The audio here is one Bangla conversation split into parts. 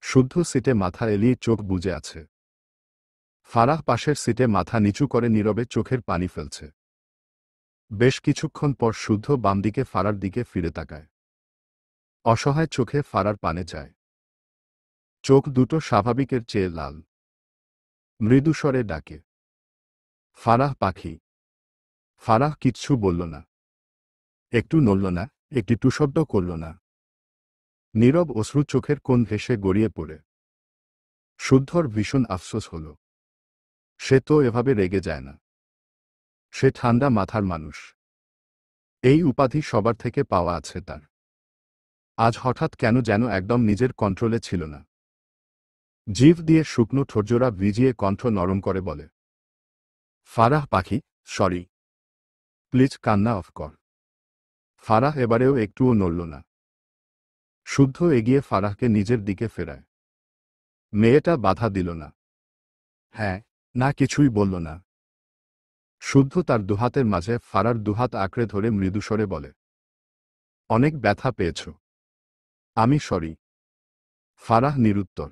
শুদ্ধ সিটে মাথা এলিয়ে চোখ বুজে আছে। ফারাহ পাশের সিটে মাথা নিচু করে নীরবে চোখের পানি ফেলছে। বেশ কিছুক্ষণ পর শুদ্ধ বাম দিকে ফারার দিকে ফিরে তাকায়। অসহায় চোখে ফারার পানে যায়। চোখ দুটো স্বাভাবিকের চেয়ে লাল। মৃদু স্বরে ডাকে, ফারাহ পাখি। ফারাহ কিচ্ছু বলল না, একটু নড়ল না, একটি টুশব্দ করল না। নীরব অশ্রু চোখের কোণ ভেসে গড়িয়ে পড়ে। শুদ্ধর ভীষণ আফসোস হল। সে তো এভাবে রেগে যায় না। সে ঠান্ডা মাথার মানুষ। এই উপাধি সবার থেকে পাওয়া আছে তার। আজ হঠাৎ কেন যেন একদম নিজের কন্ট্রোলে ছিল না। জিভ দিয়ে শুকনো ঠোঁটজোড়া ভিজিয়ে কণ্ঠ নরম করে বলে, ফারাহ পাখি, সরি। প্লিজ কান্না অফ কর। ফারাহ এবারেও একটুও নড়ল না। শুদ্ধ এগিয়ে ফারাহকে নিজের দিকে ফেরায়। মেয়েটা বাধা দিল না। হ্যাঁ, না, কিছুই বলল না। শুদ্ধ তার দুহাতের মাঝে ফারার দুহাত আঁকড়ে ধরে মৃদুস্বরে বলে, অনেক ব্যথা পেয়েছ। আমি সরি। ফারাহ নিরুত্তর।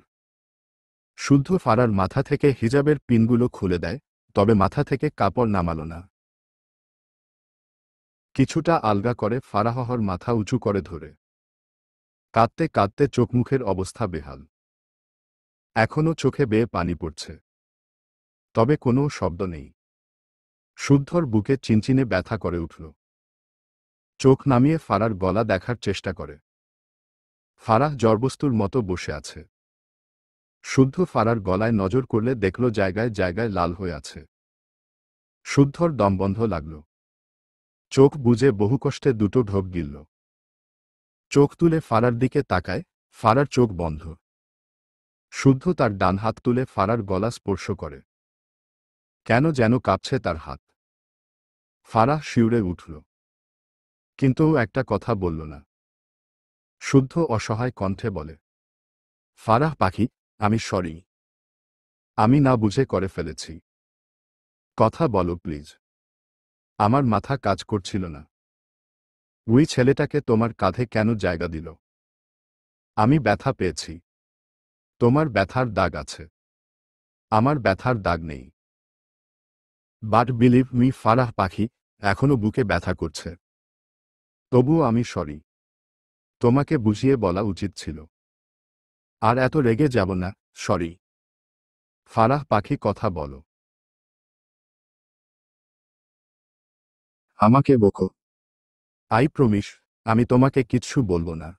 শুদ্ধ ফারার মাথা থেকে হিজাবের পিনগুলো খুলে দেয়, তবে মাথা থেকে কাপড় নামাল না। কিছুটা আলগা করে ফারাহর মাথা উঁচু করে ধরে। কাঁদতে কাঁদতে চোখমুখের অবস্থা বেহাল। এখনও চোখে বেয়ে পানি পড়ছে, তবে কোনো শব্দ নেই। শুদ্ধর বুকে চিনচিনে ব্যথা করে উঠল। চোখ নামিয়ে ফারার গলা দেখার চেষ্টা করে। ফারাহ জড়বস্তুর মতো বসে আছে। শুদ্ধ ফারার গলায় নজর করলে দেখল জায়গায় জায়গায় লাল হয়ে আছে। শুদ্ধর দম বন্ধ লাগল। চোখ বুজে বহু কষ্টে দুটো ঢোক গিলল। চোখ তুলে ফারার দিকে তাকায়, ফারার চোখ বন্ধ। শুদ্ধ তার ডান হাত তুলে ফারার গলা স্পর্শ করে। কেন যেন কাঁপছে তার হাত। ফারাহ শিউরে উঠল, কিন্তু একটা কথা বলল না। শুদ্ধ অসহায় কণ্ঠে বলে, ফারাহ পাখি, আমি সরি। আমি না বুঝে করে ফেলেছি। কথা বলো প্লিজ। আমার মাথা কাজ করছিল না। ওই ছেলেটাকে তোমার কাঁধে কেন জায়গা দিল? আমি ব্যথা পেয়েছি। তোমার ব্যথার দাগ আছে, আমার ব্যথার দাগ নেই। বাট বিলিভ মি ফারাহ পাখি, এখনো বুকে ব্যথা করছে। তবুও আমি সরি। তোমাকে বুঝিয়ে বলা উচিত ছিল। আর এত রেগে যাব না, সরি। ফারাহ পাখি, কথা বলো। আমাকে বকো। আই প্রমিস, আমি তোমাকে কিচ্ছু বলবো না।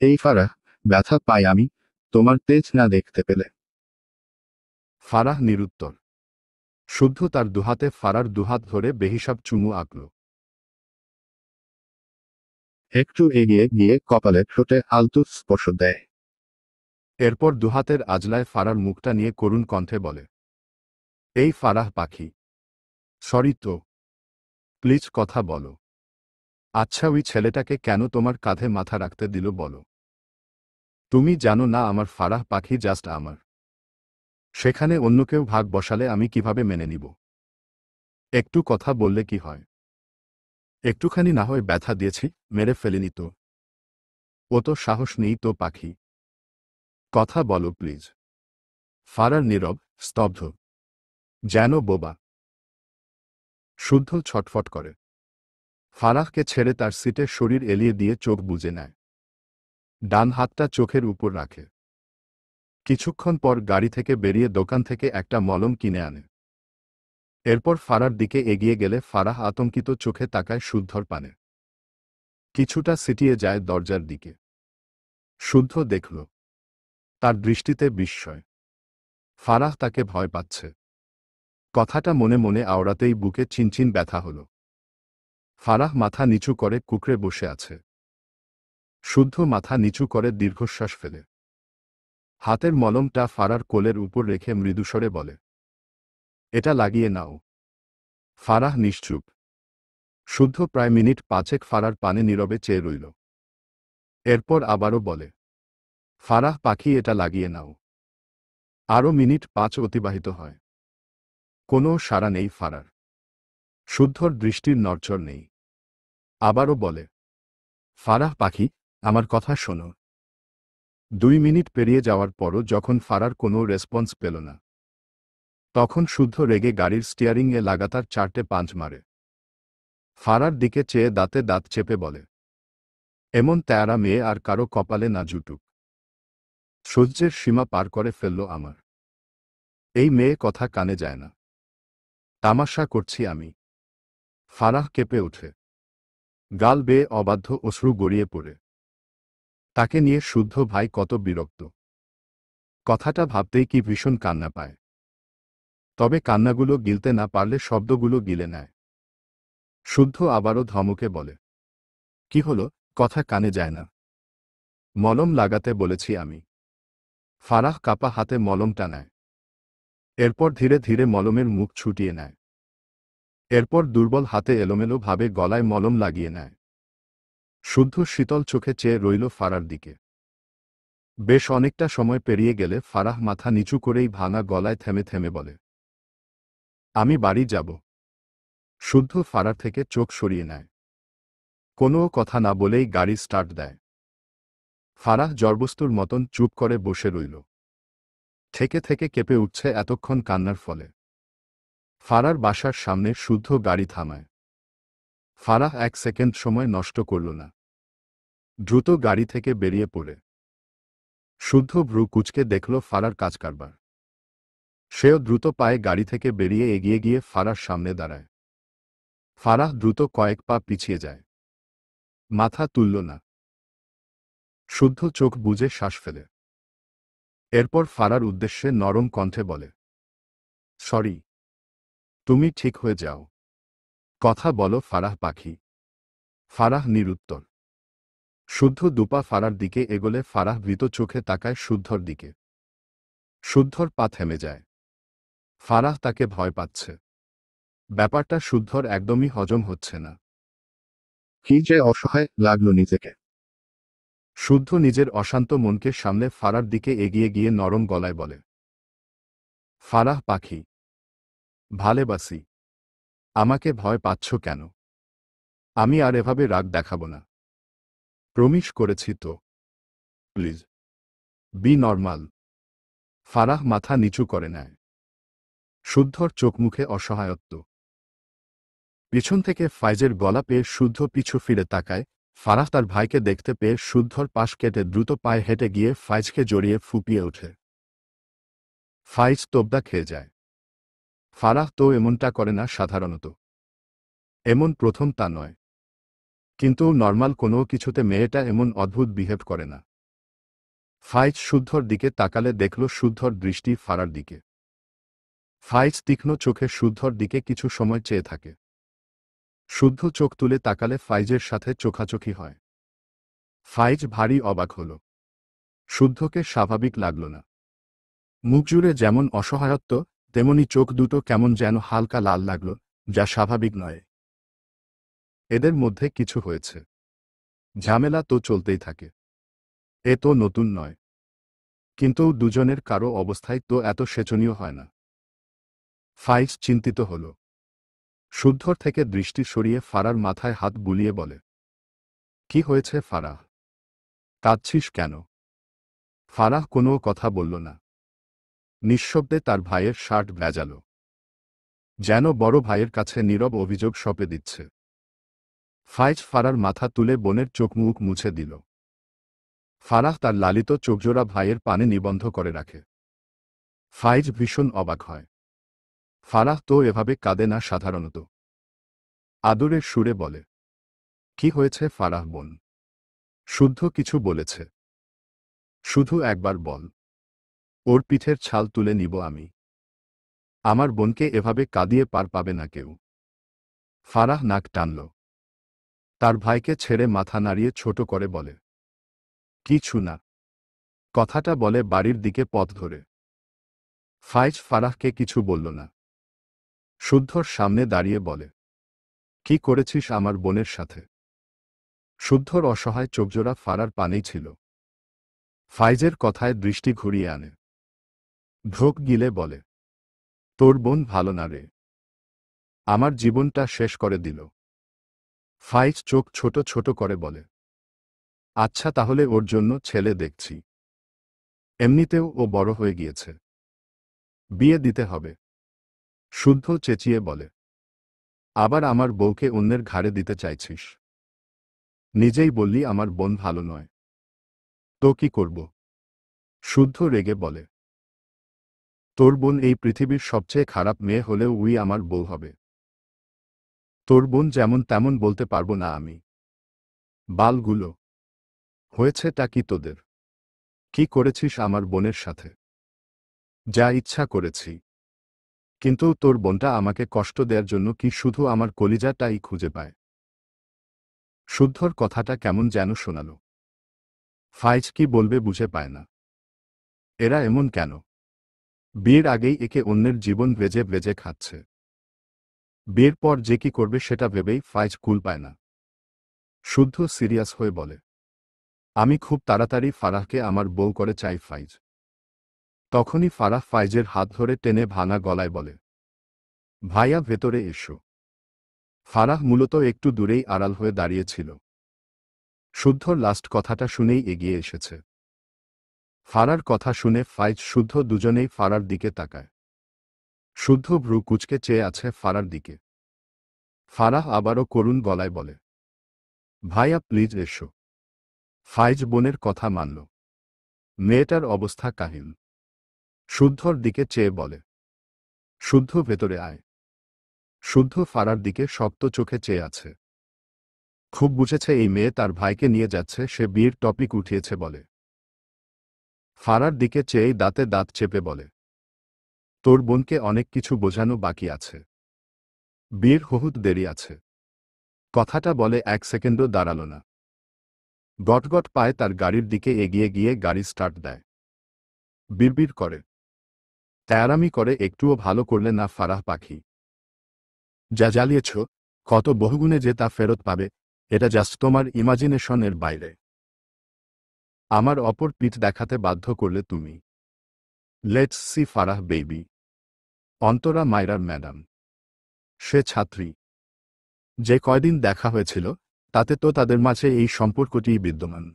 এই ফারাহ, ব্যথা পাই আমি তোমার তেজ না দেখতে পেলে। ফারাহ নিরুত্তর। শুদ্ধ তার দুহাতে ফারার দুহাত ধরে বেহিসাব চুমু আঁকল। একটু এগিয়ে গিয়ে কপালে ঠোঁটে আলতু স্পর্শ দেয়। এরপর দুহাতের আজলায় ফারার মুখটা নিয়ে করুণ কণ্ঠে বলে, এই ফারাহ পাখি, সরি তো। প্লিজ কথা বলো। আচ্ছা, ওই ছেলেটাকে কেন তোমার কাঁধে মাথা রাখতে দিল বলো। তুমি জানো না আমার ফারাহ পাখি জাস্ট আমার। সেখানে অন্য কেউ ভাগ বসালে আমি কিভাবে মেনে নিব? একটু কথা বললে কি হয়? একটুখানি না হয় ব্যথা দিয়েছি, মেরে ফেলিনি তো। ও তো সাহস নেই তো পাখি। কথা বলো প্লিজ। ফারার নীরব, স্তব্ধ, যেন বোবা। শুদ্ধ ছটফট করে। ফারাহকে ছেড়ে তার সিটে শরীর এলিয়ে দিয়ে চোখ বুজে নেয়। ডান হাতটা চোখের উপর রাখে। কিছুক্ষণ পর গাড়ি থেকে বেরিয়ে দোকান থেকে একটা মলম কিনে আনে। এরপর ফারার দিকে এগিয়ে গেলে ফারাহ আতঙ্কিত চোখে তাকায় শুদ্ধর পানে। কিছুটা সিটিয়ে যায় দরজার দিকে। শুদ্ধ দেখল, তার দৃষ্টিতে বিস্ময়। ফারাহ তাকে ভয় পাচ্ছে। কথাটা মনে মনে আওড়াতেই বুকে চিনচিন ব্যথা হল। ফারাহ মাথা নিচু করে কুঁকড়ে বসে আছে। শুদ্ধ মাথা নিচু করে দীর্ঘশ্বাস ফেলে। হাতের মলমটা ফারার কোলের উপর রেখে মৃদুস্বরে বলে, এটা লাগিয়ে নাও। ফারাহ নিশ্চুপ। শুদ্ধ প্রায় মিনিট পাঁচেক ফারার পানে নীরবে চেয়ে রইল। এরপর আবারও বলে, ফারাহ পাখি, এটা লাগিয়ে নাও। আরও মিনিট পাঁচ অতিবাহিত হয়। কোনো সাড়া নেই ফারার। শুদ্ধর দৃষ্টির নড়চড় নেই। আবারও বলে, ফারাহ পাখি, আমার কথা শোনো। 2 মিনিট পেরিয়ে যাওয়ার পরও যখন ফারার কোনো রেসপন্স পেল না, তখন শুদ্ধ রেগে গাড়ির স্টিয়ারিংয়ে লাগাতার 4টে পাঞ্চ মারে। ফারার দিকে চেয়ে দাঁতে দাঁত চেপে বলে, এমন তেয়ারা মেয়ে আর কারো কপালে না জুটুক। সহ্যের সীমা পার করে ফেলল আমার। এই মেয়ে কথা কানে যায় না। তামাশা করছি আমি। ফারাহ কেঁপে ওঠে। গাল বেয়ে অবাধ্য অশ্রু গড়িয়ে পড়ে। তাকে নিয়ে শুদ্ধ ভাই কত বিরক্ত। কথাটা ভাবতেই কি ভীষণ কান্না পায়। তবে কান্নাগুলো গিলতে না পারলে শব্দগুলো গিলে নেয়। শুদ্ধ আবারও ধমকে বলে, কি হলো, কথা কানে যায় না? মলম লাগাতে বলেছি আমি। ফারাহ কাপা হাতে মলমটা নেয়। এরপর ধীরে ধীরে মলমের মুখ ছুটিয়ে নেয়। এরপর দুর্বল হাতে এলোমেলো ভাবে গলায় মলম লাগিয়ে নেয়। শুদ্ধ শীতল চোখে চেয়ে রইল ফারার দিকে। বেশ অনেকটা সময় পেরিয়ে গেলে ফারাহ মাথা নিচু করেই ভাঙা গলায় থেমে থেমে বলে, আমি বাড়ি যাব। শুদ্ধ ফারার থেকে চোখ সরিয়ে নেয়। কোনো কথা না বলেই গাড়ি স্টার্ট দেয়। ফারাহ জড়বস্তুর মতন চুপ করে বসে রইল। থেকে থেকে কেঁপে উঠছে এতক্ষণ কান্নার ফলে। ফারার বাসার সামনে শুদ্ধ গাড়ি থামায়। ফারাহ 1 সেকেন্ড সময় নষ্ট করল না। দ্রুত গাড়ি থেকে বেরিয়ে পড়ে। শুদ্ধ ভ্রু কুঁচকে দেখল ফারার কাজকারবার। সেও দ্রুত পায়ে গাড়ি থেকে বেরিয়ে এগিয়ে গিয়ে ফারার সামনে দাঁড়ায়। ফারাহ দ্রুত কয়েক পা পিছিয়ে যায়। মাথা তুলল না। শুদ্ধ চোখ বুজে শ্বাস ফেলে। এরপর ফারার উদ্দেশ্যে নরম কণ্ঠে বলে, সরি। তুমি ঠিক হয়ে যাও। কথা বলো ফারাহ পাখি। ফারাহ নিরুত্তর। শুদ্ধ দুপা ফারার দিকে এগোলে ফারাহ ভীত চোখে তাকায় শুদ্ধর দিকে। শুদ্ধর পা থেমে যায়। ফারাহ তাকে ভয় পাচ্ছে। ব্যাপারটা শুদ্ধর একদমই হজম হচ্ছে না। কি যে অসহায় লাগলো নিজেকে। শুদ্ধ নিজের অশান্ত মনকে সামনে ফারার দিকে এগিয়ে গিয়ে নরম গলায় বলে, ফারাহ পাখি, ভালোবাসি। আমাকে ভয় পাচ্ছ কেন? আমি আর এভাবে রাগ দেখাবো না। প্রমিস করেছি তো। Please be normal. ফারাহ মাথা নিচু করে নেয়। শুদ্ধর চোখমুখে অসহায়ত্ব। পিছন থেকে ফাইজের গলা পেয়ে শুদ্ধ পিছু ফিরে তাকায়। ফারাহ তার ভাইকে দেখতে পেয়ে শুদ্ধর পাশ কেটে দ্রুত পায়ে হেঁটে গিয়ে ফাইজকে জড়িয়ে ফুপিয়ে ওঠে। ফাইজ তোবদা খেয়ে যায়। ফারাহ তো এমনটা করে না সাধারণত। এমন প্রথম তা নয়। কিন্তু নরমাল কোনো কিছুতে মেয়েটা এমন অদ্ভুত বিহেভ করে না। ফাইজ শুদ্ধর দিকে তাকালে দেখল শুদ্ধর দৃষ্টি ফারার দিকে। ফাইজ তীক্ষ্ণ চোখে শুদ্ধর দিকে কিছু সময় চেয়ে থাকে। শুদ্ধ চোখ তুলে তাকালে ফাইজের সাথে চোখাচোখি হয়। ফাইজ ভারী অবাক হল। শুদ্ধকে স্বাভাবিক লাগল না। মুখ জুড়ে যেমন অসহায়ত্ব, তেমনি চোখ দুটো কেমন যেন হালকা লাল লাগল, যা স্বাভাবিক নয়। এদের মধ্যে কিছু হয়েছে। ঝামেলা তো চলতেই থাকে। এ তো নতুন নয়। কিন্তু দুজনের কারো অবস্থায় তো এত শোচনীয় হয় না। ফাইজ চিন্তিত হল। শুদ্ধর থেকে দৃষ্টি সরিয়ে ফারার মাথায় হাত বুলিয়ে বলে, কি হয়েছে ফারাহ? কাঁদছিস কেন? ফারাহ কোনো কথা বলল না। নিঃশব্দে তার ভাইয়ের শার্ট ভেজাল। যেন বড় ভাইয়ের কাছে নীরব অভিযোগ সঁপে দিচ্ছে। ফাইজ ফারার মাথা তুলে বোনের চোখ মুখ মুছে দিল। ফারাহ তার লালিত চোখজোড়া ভাইয়ের পানে নিবন্ধ করে রাখে। ফাইজ ভীষণ অবাক হয়। ফারাহ তো এভাবে কাঁদে না সাধারণত। আদরের সুরে বলে, কি হয়েছে ফারাহ বোন? শুদ্ধ কিছু বলেছে? শুধু একবার বল। ওর পিঠের ছাল তুলে নিব আমি। আমার বোনকে এভাবে কাঁদিয়ে পার পাবে না কেউ। ফারাহ নাক টানল। তার ভাইকে ছেড়ে মাথা নাড়িয়ে ছোট করে বলে, কিছু না। কথাটা বলে বাড়ির দিকে পথ ধরে। ফাইজ ফারাহকে কিছু বলল না। শুদ্ধর সামনে দাঁড়িয়ে বলে, কি করেছিস আমার বোনের সাথে? শুদ্ধর অসহায় চোখজোড়া ফারার পানেই ছিল। ফাইজের কথায় দৃষ্টি ঘুরিয়ে আনে। ঢোক গিলে বলে, তোর বোন ভালো না রে। আমার জীবনটা শেষ করে দিল। ফাইজ চোখ ছোট ছোট করে বলে, আচ্ছা তাহলে ওর জন্য ছেলে দেখছি। এমনিতেও ও বড় হয়ে গিয়েছে, বিয়ে দিতে হবে। শুদ্ধ চেঁচিয়ে বলে, আবার আমার বউকে অন্যের ঘাড়ে দিতে চাইছিস? নিজেই বললি আমার বোন ভালো নয়, তো কি করব? শুদ্ধ রেগে বলে, তোর বোন এই পৃথিবীর সবচেয়ে খারাপ মেয়ে হলেও উই আমার বউ হবে। তোর বোন যেমন তেমন বলতে পারবো না আমি। বালগুলো, হয়েছেটা কি তোদের? কি করেছিস আমার বোনের সাথে? যা ইচ্ছা করেছি, কিন্তু তোর বোনটা আমাকে কষ্ট দেওয়ার জন্য কি শুধু আমার কলিজাটাই খুঁজে পায়? শুদ্ধর কথাটা কেমন যেন শোনাল। ফাইজ কি বলবে বুঝে পায় না। এরা এমন কেন? বিয়ের আগেই একে অন্যের জীবন ভেজে ভেজে খাচ্ছে, বিয়ের পর যে কি করবে সেটা ভেবেই ফাইজ কুল পায় না। শুদ্ধ সিরিয়াস হয়ে বলে, আমি খুব তাড়াতাড়ি ফারাহকে আমার বউ করে চাই ফাইজ। তখনই ফারাহ ফাইজের হাত ধরে টেনে ভাঙা গলায় বলে, ভাইয়া ভেতরে এসো। ফারাহ মূলত একটু দূরেই আড়াল হয়ে দাঁড়িয়েছিল। শুদ্ধর লাস্ট কথাটা শুনেই এগিয়ে এসেছে। ফারার কথা শুনে ফাইজ শুদ্ধ দুজনেই ফারার দিকে তাকায়। শুদ্ধ ভ্রু কুঁচকে চেয়ে আছে ফারার দিকে। ফারাহ আবারও করুণ গলায় বলে, ভাইয়া প্লিজ এসো। ফাইজ বোনের কথা মানল। মেয়েটার অবস্থা কাহিল। শুদ্ধর দিকে চেয়ে বলে, শুদ্ধ ভেতরে আয়। শুদ্ধ ফারার দিকে শক্ত চোখে চেয়ে আছে। খুব বুঝেছে এই মেয়ে তার ভাইকে নিয়ে যাচ্ছে, সে বিয়ের টপিক উঠিয়েছে বলে। ফারার দিকে চেয়েই দাঁতে দাঁত চেপে বলে, তোর বোনকে অনেক কিছু বোঝানো বাকি আছে। বিয়ের বহুত দেরি আছে। কথাটা বলে 1 সেকেন্ডও দাঁড়াল না। গটগট পায়ে তার গাড়ির দিকে এগিয়ে গিয়ে গাড়ি স্টার্ট দেয়। বিড়বিড় করে, তেয়ারামি করে, একটুও ভালো করলে না ফারাহ পাখি। যা জ্বালিয়েছ, কত বহুগুণে যে তা ফেরত পাবে, এটা জাস্ট তোমার ইমাজিনেশনের বাইরে। আমার অপর পিঠ দেখাতে বাধ্য করলে তুমি। Let's see Farah baby. Antara মাইরার ম্যাডাম। সে ছাত্রী। যে কয়দিন দেখা হয়েছিল তাতে তো তাদের মাঝে এই সম্পর্কটিই বিদ্যমান।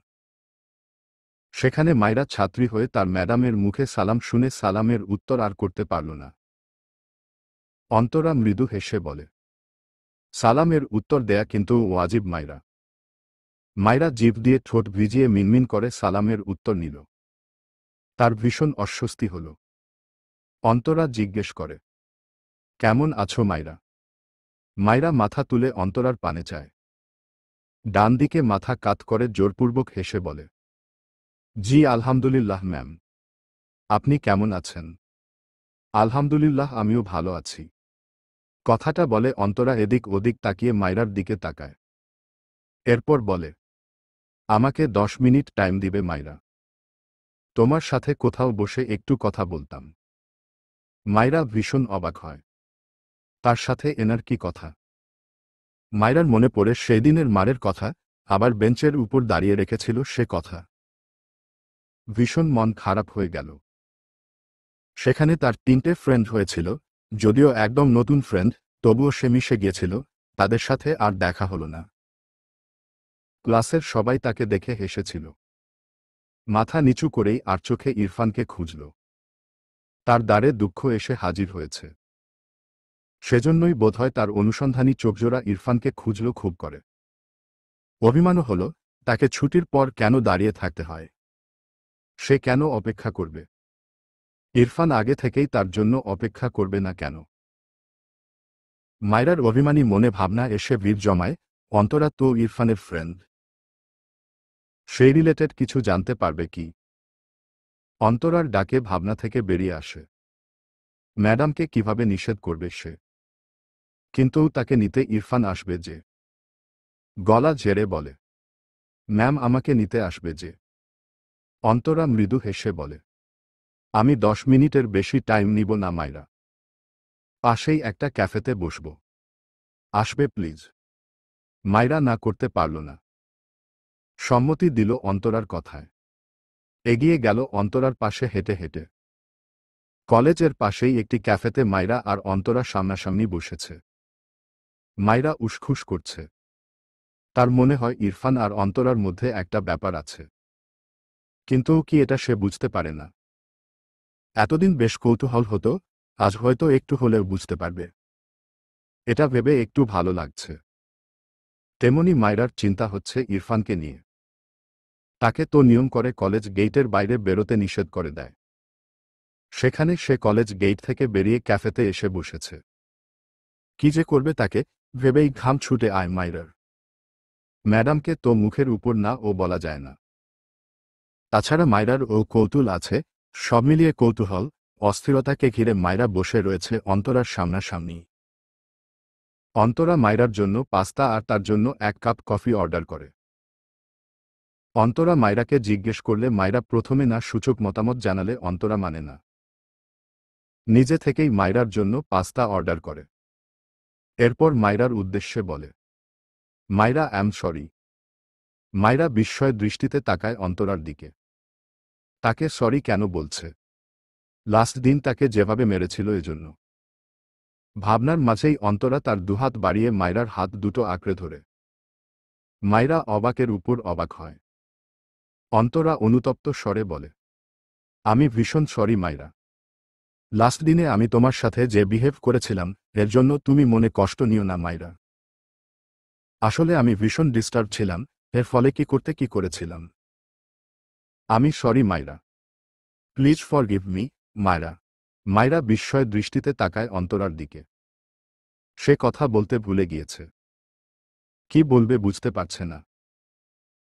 সেখানে মাইরা ছাত্রী হয়ে তার ম্যাডামের মুখে সালাম শুনে সালামের উত্তর আর করতে পারল না। অন্তরা মৃদু হেসে বলে, সালামের উত্তর দেয়া কিন্তু ওয়াজিব মাইরা। মাইরা জিভ দিয়ে ঠোঁট ভিজিয়ে মিনমিন করে সালামের উত্তর নিল। তার ভীষণ অস্বস্তি হল। অন্তরা জিজ্ঞেস করে, কেমন আছো মাইরা? মাইরা মাথা তুলে অন্তরার পানে চায়। ডান দিকে মাথা কাত করে জোরপূর্বক হেসে বলে, জি আলহামদুলিল্লাহ ম্যাম। আপনি কেমন আছেন? আলহামদুলিল্লাহ আমিও ভালো আছি। কথাটা বলে অন্তরা এদিক ওদিক তাকিয়ে মাইরার দিকে তাকায়। এরপর বলে, আমাকে 10 মিনিট টাইম দিবে মাইরা? তোমার সাথে কোথাও বসে একটু কথা বলতাম। মাইরা ভীষণ অবাক হয়। তার সাথে এনার কি কথা? মাইরার মনে পড়ে সেদিনের মারের কথা, আবার বেঞ্চের উপর দাঁড়িয়ে রেখেছিল সে কথা। ভীষণ মন খারাপ হয়ে গেল। সেখানে তার 3টে ফ্রেন্ড হয়েছিল, যদিও একদম নতুন ফ্রেন্ড, তবুও সে মিশে গিয়েছিল, তাদের সাথে আর দেখা হলো না। ক্লাসের সবাই তাকে দেখে হেসেছিল। মাথা নিচু করেই আর চোখে ইরফানকে খুঁজল। তার দ্বারে দুঃখ এসে হাজির হয়েছে। সেজন্যই বোধহয় তার অনুসন্ধানী চোখজোড়া ইরফানকে খুঁজল খুব করে। অভিমানও হল, তাকে ছুটির পর কেন দাঁড়িয়ে থাকতে হয়? সে কেন অপেক্ষা করবে? ইরফান আগে থেকেই তার জন্য অপেক্ষা করবে না কেন? মায়রার অভিমানী মনে ভাবনা এসে ভিড় জমায়, অন্তরা তো ইরফানের ফ্রেন্ড। সেই রিলেটেড কিছু জানতে পারবে কি? অন্তরার ডাকে ভাবনা থেকে বেরিয়ে আসে। ম্যাডামকে কিভাবে নিষেধ করবে সে? কিন্তু তাকে নিতে ইরফান আসবে যে। গলা ঝেড়ে বলে, ম্যাম আমাকে নিতে আসবে যে। অন্তরা মৃদু হেসে বলে, আমি 10 মিনিটের বেশি টাইম নিব না মায়রা। পাশেই একটা ক্যাফেতে বসব। আসবে প্লিজ। মায়রা না করতে পারল না। সম্মতি দিল অন্তরার কথায়। এগিয়ে গেল অন্তরার পাশে হেঁটে হেঁটে। কলেজের পাশেই একটি ক্যাফেতে মায়রা আর অন্তরা সামনাসামনি বসেছে। মায়রা উসখুস করছে। তার মনে হয় ইরফান আর অন্তরার মধ্যে একটা ব্যাপার আছে। কিন্তু কি এটা সে বুঝতে পারে না? এতদিন বেশ কৌতূহল হতো, আজ হয়তো একটু হলেও বুঝতে পারবে। এটা ভেবে একটু ভালো লাগছে। তেমনি মায়রার চিন্তা হচ্ছে ইরফানকে নিয়ে। তাকে তো নিয়ম করে কলেজ গেইটের বাইরে বেরোতে নিষেধ করে দেয়। সেখানে সে কলেজ গেইট থেকে বেরিয়ে ক্যাফেতে এসে বসেছে। কি যে করবে তাকে ভেবেই ঘাম ছুটে আয় মায়রার। ম্যাডামকে তো মুখের উপর না ও বলা যায় না। তাছাড়া মায়রার ও কৌতূহল আছে, সব মিলিয়ে কৌতূহল, অস্থিরতাকে ঘিরে মায়রা বসে রয়েছে অন্তরার সামনাসামনি। অন্তরা মায়রার জন্য পাস্তা আর তার জন্য 1 কাপ কফি অর্ডার করে। অন্তরা মায়রাকে জিজ্ঞেস করলে মায়রা প্রথমে না সূচক মতামত জানালে অন্তরা মানে না। নিজে থেকেই মায়রার জন্য পাস্তা অর্ডার করে। এরপর মায়রার উদ্দেশ্যে বলে, মায়রা অ্যাম সরি। মায়রা বিস্ময় দৃষ্টিতে তাকায় অন্তরার দিকে। তাকে সরি কেন বলছে? লাস্ট দিন তাকে যেভাবে মেরেছিল এজন্য। ভাবনার মাঝেই অন্তরা তার দুহাত বাড়িয়ে মায়রার হাত দুটো আঁকড়ে ধরে। মায়রা অবাকের উপর অবাক হয়। অন্তরা অনুতপ্ত স্বরে বলে, আমি ভীষণ সরি মায়রা। লাস্ট দিনে আমি তোমার সাথে যে বিহেভ করেছিলাম এর জন্য তুমি মনে কষ্ট নিও না মায়রা। আসলে আমি ভীষণ ডিস্টার্ব ছিলাম, এর ফলে কি করেছিলাম। আমি sorry Myra. Please forgive me, Myra. Myra বিস্ময় দৃষ্টিতে তাকায় অন্তরার দিকে। সে কথা বলতে ভুলে গিয়েছে। কি বলবে বুঝতে পারছে না।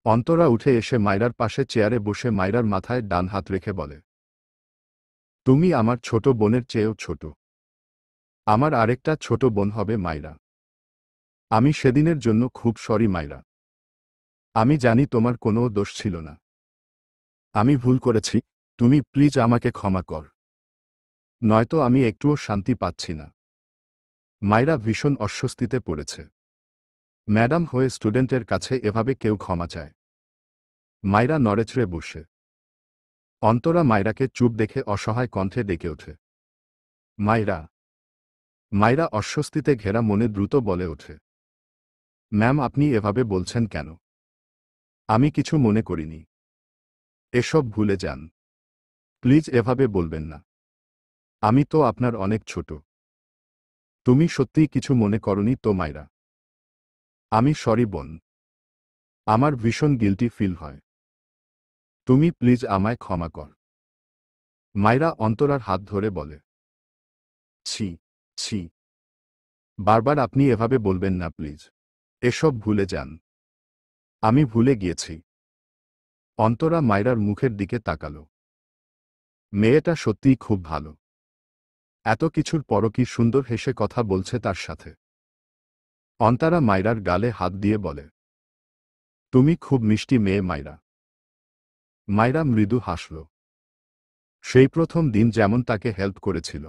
অন্তরা উঠে এসে মায়রার পাশে চেয়ারে বসে মায়রার মাথায় ডান হাত রেখে বলে, তুমি আমার ছোট বোনের চেয়েও ছোট। আমার আরেকটা ছোট বোন হবে মায়রা। আমি সেদিনের জন্য খুব সরি মায়রা। আমি জানি তোমার কোনো দোষ ছিল না। আমি ভুল করেছি, তুমি প্লিজ আমাকে ক্ষমা কর। নয়তো আমি একটুও শান্তি পাচ্ছি না। মায়রা ভীষণ অস্বস্তিতে পড়েছে। ম্যাডাম হয়ে স্টুডেন্টের কাছে এভাবে কেউ ক্ষমা চায়? মায়রা নড়েচড়ে বসে। অন্তরা মায়রাকে চুপ দেখে অসহায় কণ্ঠে ডেকে ওঠে, মায়রা। মায়রা অস্বস্তিতে ঘেরা মনে দ্রুত বলে ওঠে, ম্যাম আপনি এভাবে বলছেন কেন? আমি কিছু মনে করিনি। এসব ভুলে যান। প্লিজ এভাবে বলবেন না। আমি তো আপনার অনেক ছোট। তুমি সত্যিই কিছু মনে করনি তো মায়রা? আমি সরি বোন। আমার ভীষণ গিল্টি ফিল হয়। তুমি প্লিজ আমায় ক্ষমা কর। মায়রা অন্তরার হাত ধরে বলে, ছি, ছি। বারবার আপনি এভাবে বলবেন না প্লিজ। এসব ভুলে যান। আমি ভুলে গিয়েছি। অন্তরা মায়রার মুখের দিকে তাকাল। মেয়েটা সত্যিই খুব ভালো। এত কিছুর পরও কি সুন্দর হেসে কথা বলছে তার সাথে। অন্তরা মায়রার গালে হাত দিয়ে বলে, তুমি খুব মিষ্টি মেয়ে মায়রা। মায়রা মৃদু হাসল। সেই প্রথম দিন যেমন তাকে হেল্প করেছিল,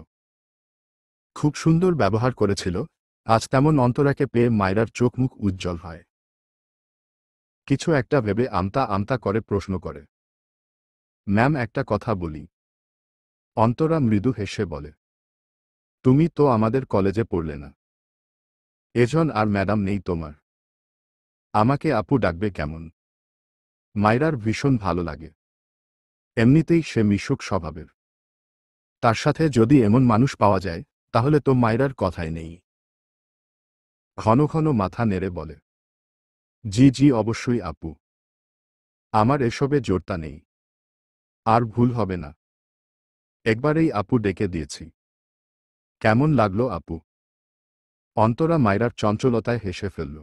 খুব সুন্দর ব্যবহার করেছিল, আজ তেমন অন্তরাকে পেয়ে মায়রার চোখ মুখ উজ্জ্বল হয়। কিছু একটা ভেবে আমতা আমতা করে প্রশ্ন করে, ম্যাম একটা কথা বলি? অন্তরা মৃদু হেসে বলে, তুমি তো আমাদের কলেজে পড়লে না। এজন আর ম্যাডাম নেই তোমার। আমাকে আপু ডাকবে কেমন? মায়রার ভীষণ ভালো লাগে। এমনিতেই সে মিশুক স্বভাবের। তার সাথে যদি এমন মানুষ পাওয়া যায় তাহলে তো মায়রার কথাই নেই। ঘন ঘন মাথা নেড়ে বলে, জি জি অবশ্যই আপু। আমার এসবে জোরতা নেই। আর ভুল হবে না। একবারেই আপু ডেকে দিয়েছি। কেমন লাগলো আপু? অন্তরা মায়রার চঞ্চলতায় হেসে ফেলল।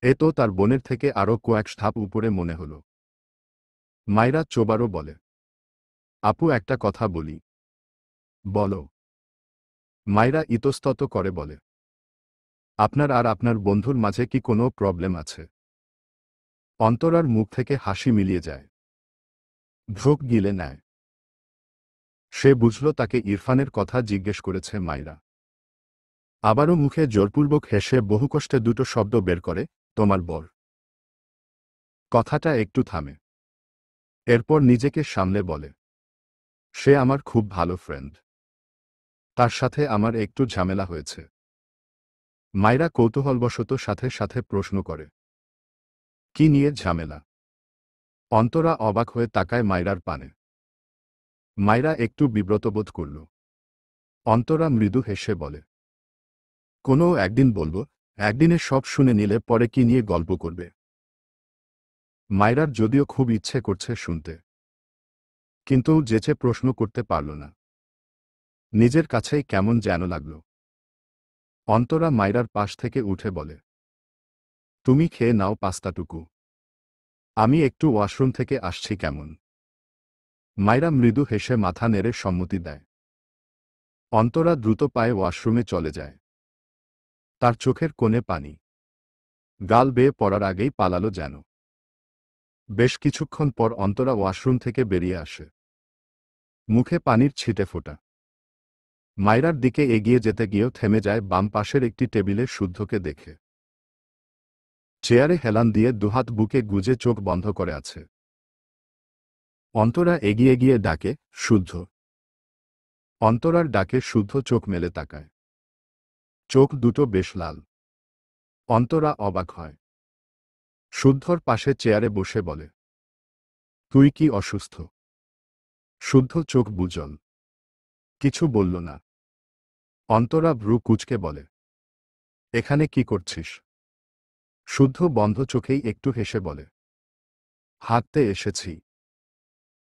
এ তো তার বোনের থেকে আরও কয়েক ধাপ উপরে মনে হল। মায়রা চোবারও বলে, আপু একটা কথা বলি। বলো। মায়রা ইতস্তত করে বলে, আপনার আর আপনার বন্ধুর মাঝে কি কোনো প্রবলেম আছে? অন্তরার মুখ থেকে হাসি মিলিয়ে যায়। ঢোক গিলে নেয়। সে বুঝল তাকে ইরফানের কথা জিজ্ঞেস করেছে মায়রা। আবারও মুখে জোরপূর্বক হেসে বহু কষ্টে দুটো শব্দ বের করে, তোমার বর। কথাটা একটু থামে। এরপর নিজেকে সামলে বলে, সে আমার খুব ভালো ফ্রেন্ড। তার সাথে আমার একটু ঝামেলা হয়েছে। মায়রা কৌতূহলবশত সাথে সাথে প্রশ্ন করে, কি নিয়ে ঝামেলা? অন্তরা অবাক হয়ে তাকায় মায়রার পানে। মায়রা একটু বিব্রত বোধ করল। অন্তরা মৃদু হেসে বলে, কোনো একদিন বলবো, একদিনে সব শুনে নিলে পরে কি নিয়ে গল্প করবে। মায়রার যদিও খুব ইচ্ছে করছে শুনতে, কিন্তু যেচে প্রশ্ন করতে পারল না। নিজের কাছেই কেমন যেন লাগল। অন্তরা মায়রার পাশ থেকে উঠে বলে, তুমি খেয়ে নাও পাস্তাটুকু, আমি একটু ওয়াশরুম থেকে আসছি কেমন। মায়রা মৃদু হেসে মাথা নেড়ে সম্মতি দেয়। অন্তরা দ্রুত পায়ে ওয়াশরুমে চলে যায়। তার চোখের কোণে পানি, গাল বেয়ে পড়ার আগেই পালালো যেন। বেশ কিছুক্ষণ পর অন্তরা ওয়াশরুম থেকে বেরিয়ে আসে, মুখে পানির ছিটে ফোটা। মায়রার দিকে এগিয়ে যেতে গিয়েও থেমে যায় বাম পাশের একটি টেবিলে শুদ্ধকে দেখে। চেয়ারে হেলান দিয়ে দুহাত বুকে গুজে চোখ বন্ধ করে আছে। অন্তরা এগিয়ে গিয়ে ডাকে, শুদ্ধ। অন্তরার ডাকে শুদ্ধ চোখ মেলে তাকায়। চোখ দুটো বেশ লাল। অন্তরা অবাক হয়। শুদ্ধর পাশে চেয়ারে বসে বলে, তুই কি অসুস্থ? শুদ্ধ চোখ বুজল, কিছু বলল না। অন্তরা ভ্রু কুঁচকে বলে, এখানে কি করছিস? শুদ্ধ বন্ধ চোখেই একটু হেসে বলে, হাঁটতে এসেছি।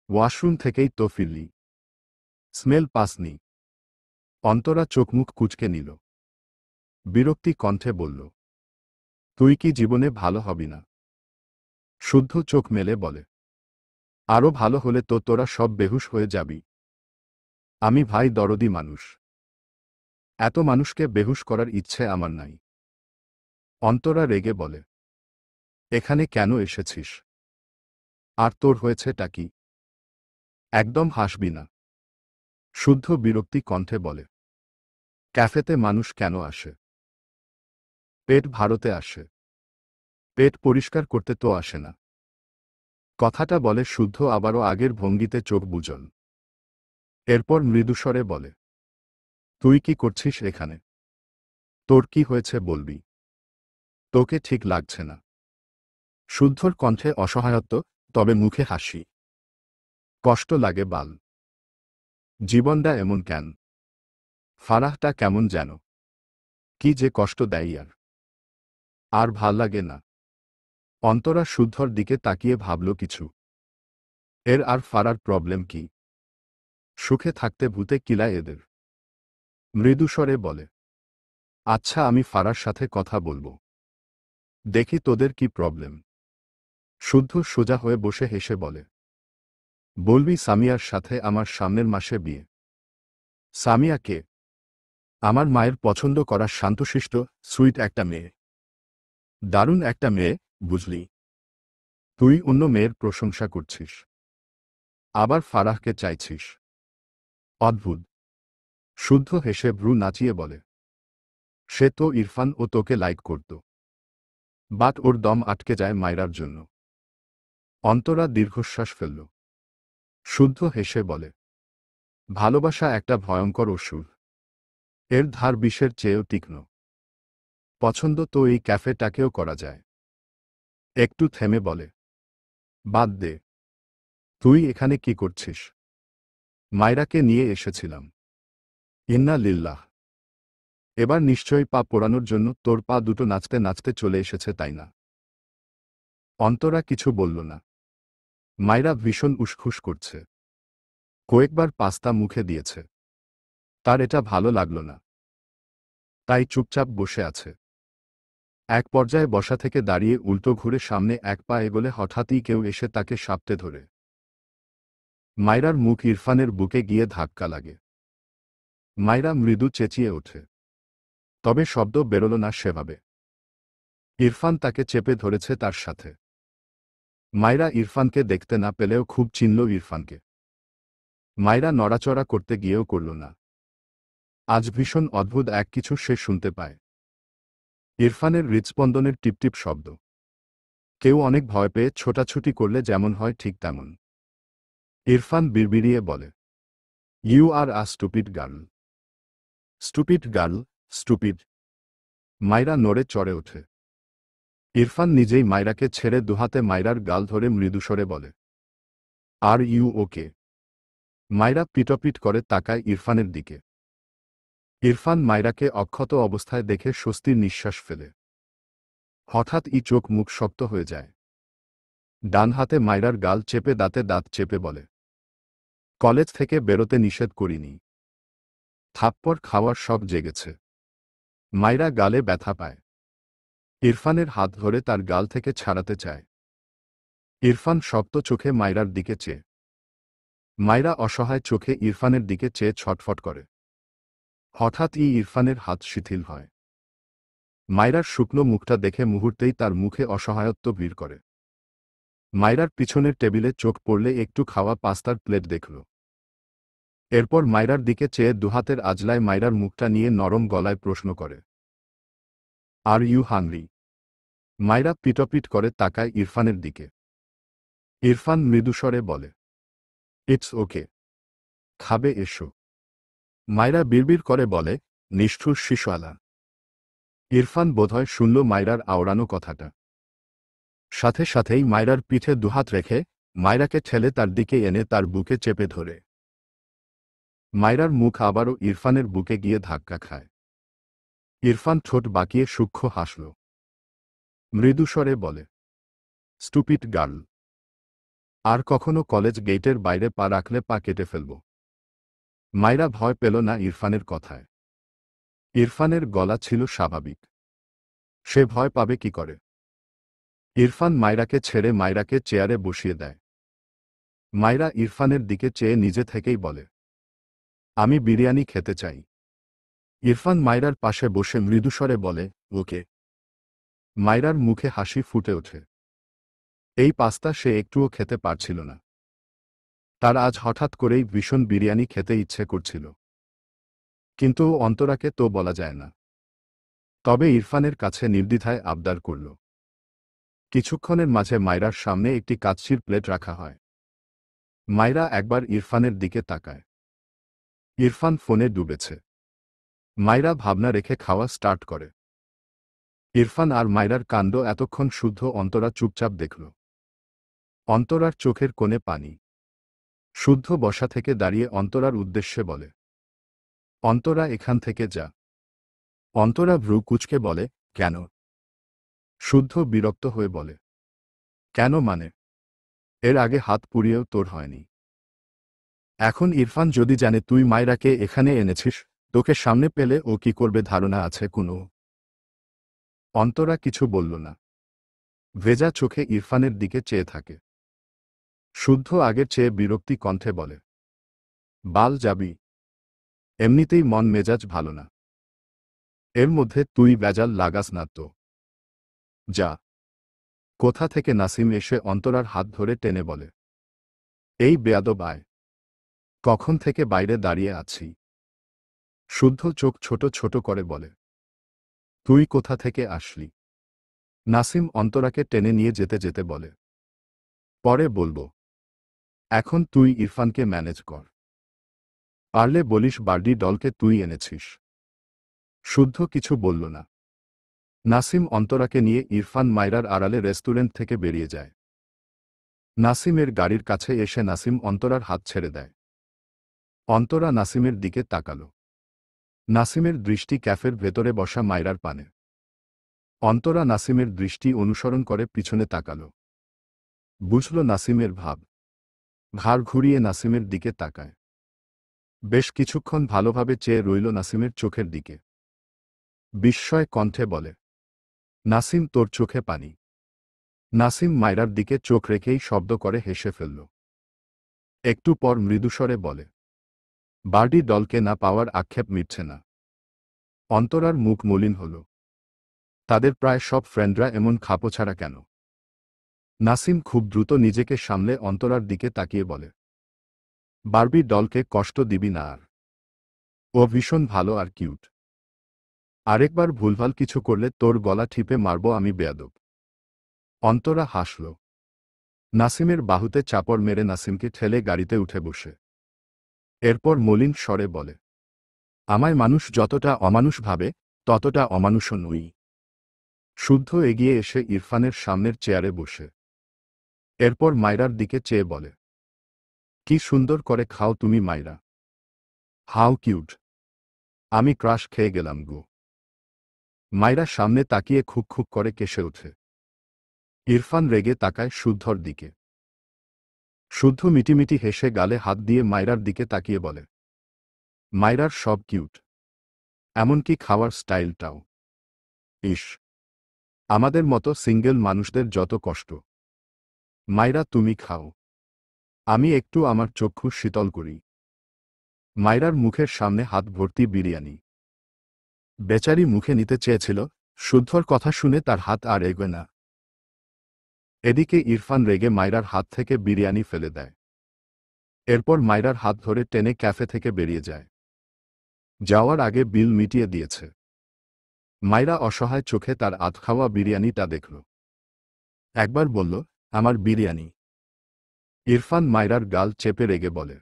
ওয়াশরুম থেকেই তো ফিরলি, স্মেল পাসনি। অন্তরা চোখমুখ কুঁচকে নিল। বিরক্তি কণ্ঠে বলল, তুই কি জীবনে ভালো হবি না? শুদ্ধ চোখ মেলে বলে, আরো ভালো হলে তো তোরা সব বেহুশ হয়ে যাবি। আমি ভাই দরদি মানুষ, এত মানুষকে বেহুশ করার ইচ্ছে আমার নাই। অন্তরা রেগে বলে, এখানে কেন এসেছিস? আর তোর হয়েছেটা কি? একদম হাসবি না। শুদ্ধ বিরক্তি কণ্ঠে বলে, ক্যাফেতে মানুষ কেন আসে? পেট ভারতে আসে, পেট পরিষ্কার করতে তো আসে না। কথাটা বলে শুদ্ধ আবারও আগের ভঙ্গিতে চোখ বুজল। এরপর মৃদুস্বরে বলে, তুই কি করছিস এখানে? তোর কি হয়েছে বলবি? তোকে ঠিক লাগছে না। শুদ্ধর কণ্ঠে অসহায়ত্ব, তবে মুখে হাসি। কষ্ট লাগে বাল। জীবনটা এমন কেন? ফারাহটা কেমন যেন, কি যে কষ্ট দেয় আর ভাল লাগে না। অন্তরা শুদ্ধর দিকে তাকিয়ে ভাবল কিছু। এর আর ফারার প্রবলেম কি? সুখে থাকতে ভূতে কিলায় এদের। মৃদুস্বরে বলে, আচ্ছা আমি ফারার সাথে কথা বলবো, দেখি তোদের কি প্রবলেম। শুদ্ধ সোজা হয়ে বসে হেসে বলে, বলবি সামিয়ার সাথে আমার সামনের মাসে বিয়ে। সামিয়া কে? আমার মায়ের পছন্দ করা শান্তশিষ্ট সুইট একটা মেয়ে। দারুণ একটা মেয়ে, বুঝলি? তুই অন্য মেয়ের প্রশংসা করছিস, আবার ফারাহকে চাইছিস। অদ্ভুত। শুদ্ধ হেসে ভ্রু নাচিয়ে বলে, সে তো ইরফান ও তোকে লাইক করত, বাট ওর দম আটকে যায় মায়রার জন্য। অন্তরা দীর্ঘশ্বাস ফেলল। শুদ্ধ হেসে বলে, ভালোবাসা একটা ভয়ঙ্কর অসুর, এর ধার বিষের চেয়েও তীক্ষ্ণ। পছন্দ তো এই ক্যাফেটাকেও করা যায়। একটু থেমে বলে, বাদ দে। তুই এখানে কি করছিস? মায়রাকে নিয়ে এসেছিলাম। ইন্না লিল্লাহ। এবার নিশ্চয়ই পা পোড়ানোর জন্য তোর পা দুটো নাচতে নাচতে চলে এসেছে, তাই না? অন্তরা কিছু বলল না। মায়রা ভীষণ উসখুস করছে। কয়েকবার পাস্তা মুখে দিয়েছে, তার এটা ভালো লাগল না। তাই চুপচাপ বসে আছে। এক পর্যায়ে বসা থেকে দাঁড়িয়ে উল্টো ঘুরে সামনে এক পা এগোলে হঠাৎই কেউ এসে তাকে সাপটে ধরে। মায়রার মুখ ইরফানের বুকে গিয়ে ধাক্কা লাগে। মায়রা মৃদু চেঁচিয়ে ওঠে, তবে শব্দ বেরোল না সেভাবে। ইরফান তাকে চেপে ধরেছে তার সাথে। মায়রা ইরফানকে দেখতে না পেলেও খুব চিনল ইরফানকে। মায়রা নড়াচড়া করতে গিয়েও করল না। আজ ভীষণ অদ্ভুত এক কিছু সে শুনতে পায়। ইরফানের হৃৎস্পন্দনের টিপটিপ শব্দ। কেউ অনেক ভয় পেয়ে ছোটাছুটি করলে যেমন হয় ঠিক তেমন। ইরফান বিড়বিড়িয়ে বলে, you are a stupid girl. Stupid girl, stupid. Myra নড়ে চড়ে ওঠে। ইরফান নিজেই মায়রাকে ছেড়ে দুহাতে মায়রার গাল ধরে মৃদুস্বরে বলে, আর ইউ ওকে? মায়রা পিটপিট করে তাকায় ইরফানের দিকে। ইরফান মায়রাকে অক্ষত অবস্থায় দেখে স্বস্তির নিঃশ্বাস ফেলে। হঠাৎ চোখ মুখ শক্ত হয়ে যায়। ডান হাতে মায়রার গাল চেপে দাঁতে দাঁত চেপে বলে, কলেজ থেকে বেরোতে নিষেধ করিনি। থাপ্পড় খাওয়ার শখ জেগেছে। মায়রা গালে ব্যথা পায়। ইরফানের হাত ধরে তার গাল থেকে ছাড়াতে চায়। ইরফান শক্ত চোখে মায়রার দিকে চেয়ে। মায়রা অসহায় চোখে ইরফানের দিকে চেয়ে ছটফট করে। হঠাৎ ইরফানের হাত শিথিল হয়। মায়রার শুকনো মুখটা দেখে মুহূর্তেই তার মুখে অসহায়ত্ব ভিড় করে। মায়রার পিছনের টেবিলে চোখ পড়লে একটু খাওয়া পাস্তার প্লেট দেখল। এরপর মায়রার দিকে চেয়ে দুহাতের আজলায় মায়রার মুখটা নিয়ে নরম গলায় প্রশ্ন করে, আর ইউ হাংরি? মায়রা পিটপিট করে তাকায় ইরফানের দিকে। ইরফান মৃদুস্বরে বলে, ইটস ওকে, খাবে এসো। মায়রা বিড়বিড় করে বলে, নিষ্ঠুর শিশুয়ালা। ইরফান বোধহয় শুনল মায়রার আওড়ানো কথাটা। সাথে সাথেই মায়রার পিঠে দুহাত রেখে মায়রাকে ঠেলে তার দিকে এনে তার বুকে চেপে ধরে। মায়রার মুখ আবারও ইরফানের বুকে গিয়ে ধাক্কা খায়। ইরফান ঠোঁট বাঁকিয়ে সূক্ষ্ম হাসল। মৃদুস্বরে বলে, স্টুপিড গার্ল। আর কখনো কলেজ গেটের বাইরে পা রাখলে পা কেটে ফেলব। মায়রা ভয় পেল না ইরফানের কথায়। ইরফানের গলা ছিল স্বাভাবিক। সে ভয় পাবে কি করে? ইরফান মায়রাকে ছেড়ে মায়রাকে চেয়ারে বসিয়ে দেয়। মায়রা ইরফানের দিকে চেয়ে নিজে থেকেই বলে, আমি বিরিয়ানি খেতে চাই। ইরফান মায়রার পাশে বসে মৃদুস্বরে বলে, ওকে। মায়রার মুখে হাসি ফুটে ওঠে। এই পাস্তা সে একটুও খেতে পারছিল না। তার আজ হঠাৎ করেই ভীষণ বিরিয়ানি খেতে ইচ্ছে করছিল। কিন্তু অন্তরাকে তো বলা যায় না। তবে ইরফানের কাছে নির্দ্বিধায় আবদার করল। কিছুক্ষণের মাঝে মায়রার সামনে একটি কাচ্চির প্লেট রাখা হয়। মায়রা একবার ইরফানের দিকে তাকায়। ইরফান ফোনে ডুবেছে। মায়রা ভাবনা রেখে খাওয়া স্টার্ট করে। ইরফান আর মায়রার কাণ্ড এতক্ষণ শুদ্ধ অন্তরা চুপচাপ দেখল। অন্তরার চোখের কোণে পানি। শুদ্ধ বসা থেকে দাঁড়িয়ে অন্তরার উদ্দেশ্যে বলে, অন্তরা এখান থেকে যা। অন্তরা ভ্রু কুঁচকে বলে, কেন? শুদ্ধ বিরক্ত হয়ে বলে, কেন মানে? এর আগে হাত পুড়িয়েও তোর হয়নি। এখন ইরফান যদি জানে তুই মায়রাকে এখানে এনেছিস, তোকে সামনে পেলে ও কি করবে ধারণা আছে কোনো? অন্তরা কিছু বলল না। ভেজা চোখে ইরফানের দিকে চেয়ে থাকে। শুদ্ধ আগের চেয়ে বিরক্তি কণ্ঠে বলে, বাল যাবি? এমনিতেই মন মেজাজ ভালো না। এর মধ্যে তুই বেজাল লাগাস না তো। যা। কোথা থেকে নাসিম এসে অন্তরার হাত ধরে টেনে বলে, এই বেয়াদব আয়। কখন থেকে বাইরে দাঁড়িয়ে আছি। শুদ্ধ চোখ ছোট ছোট করে বলে, তুই কোথা থেকে আসলি? নাসিম অন্তরাকে টেনে নিয়ে যেতে যেতে বলে, পরে বলবো। এখন তুই ইরফানকে ম্যানেজ কর। পারলে বলিস বার্ডি ডলকে তুই এনেছিস। শুদ্ধ কিছু বলল না। নাসিম অন্তরাকে নিয়ে ইরফান মায়রার আড়ালে রেস্টুরেন্ট থেকে বেরিয়ে যায়। নাসিমের গাড়ির কাছে এসে নাসিম অন্তরার হাত ছেড়ে দেয়। অন্তরা নাসিমের দিকে তাকাল। নাসিমের দৃষ্টি ক্যাফের ভেতরে বসা মায়রার পানে। অন্তরা নাসিমের দৃষ্টি অনুসরণ করে পিছনে তাকাল। বুঝল নাসিমের ভাব। ঘাড় ঘুরিয়ে নাসিমের দিকে তাকায়। বেশ কিছুক্ষণ ভালোভাবে চেয়ে রইল নাসিমের চোখের দিকে। বিস্ময় কণ্ঠে বলে, নাসিম তোর চোখে পানি। নাসিম মায়রার দিকে চোখ রেখেই শব্দ করে হেসে ফেলল। একটু পর মৃদুস্বরে বলে, বার্ডি ডলকে না পাওয়ার আক্ষেপ মিটছে না। অন্তরার মুখ মলিন হল। তাদের প্রায় সব ফ্রেন্ডরা এমন খাপোছাড়া কেন? নাসিম খুব দ্রুত নিজেকে সামলে অন্তরার দিকে তাকিয়ে বলে, বার্বি ডলকে কষ্ট দিবি না আর। ও ভীষণ ভালো আর কিউট। আরেকবার ভুলভাল কিছু করলে তোর গলা টিপে মারব আমি বেয়াদব। অন্তরা হাসল। নাসিমের বাহুতে চাপড় মেরে নাসিমকে ঠেলে গাড়িতে উঠে বসে। এরপর মলিন স্বরে বলে, আমায় মানুষ যতটা অমানুষ ভাবে ততটা অমানুষও নই। শুদ্ধ এগিয়ে এসে ইরফানের সামনের চেয়ারে বসে এরপর মায়রার দিকে চেয়ে বলে, কি সুন্দর করে খাও তুমি মায়রা, হাউ কিউট, আমি ক্রাশ খেয়ে গেলাম গো। মায়রা সামনে তাকিয়ে খুক খুক করে কেসে ওঠে। ইরফান রেগে তাকায় শুদ্ধর দিকে। শুদ্ধ মিটিমিটি হেসে গালে হাত দিয়ে মায়রার দিকে তাকিয়ে বলে, মায়রার সব কিউট, এমনকি খাওয়ার স্টাইলটাও। ইস, আমাদের মতো সিঙ্গেল মানুষদের যত কষ্ট। মায়রা তুমি খাও, আমি একটু আমার চক্ষু শীতল করি। মায়রার মুখের সামনে হাত ভর্তি বিরিয়ানি। বেচারি মুখে নিতে চেয়েছিল, শুদ্ধর কথা শুনে তার হাত আর এগোয় না। এদিকে ইরফান রেগে মায়রার হাত থেকে বিরিয়ানি ফেলে দেয়। এরপর মায়রার হাত ধরে টেনে ক্যাফে থেকে বেরিয়ে যায়। যাওয়ার আগে বিল মিটিয়ে দিয়েছে। মায়রা অসহায় চোখে তার আধ খাওয়া বিরিয়ানিটা দেখল। একবার বলল, আমার বিরিয়ানি। ইরফান মায়রার গাল চেপে রেগে বলে,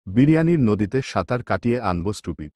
বিরিয়ানির নদীতে সাঁতার কাটিয়ে আনব স্টুপিড।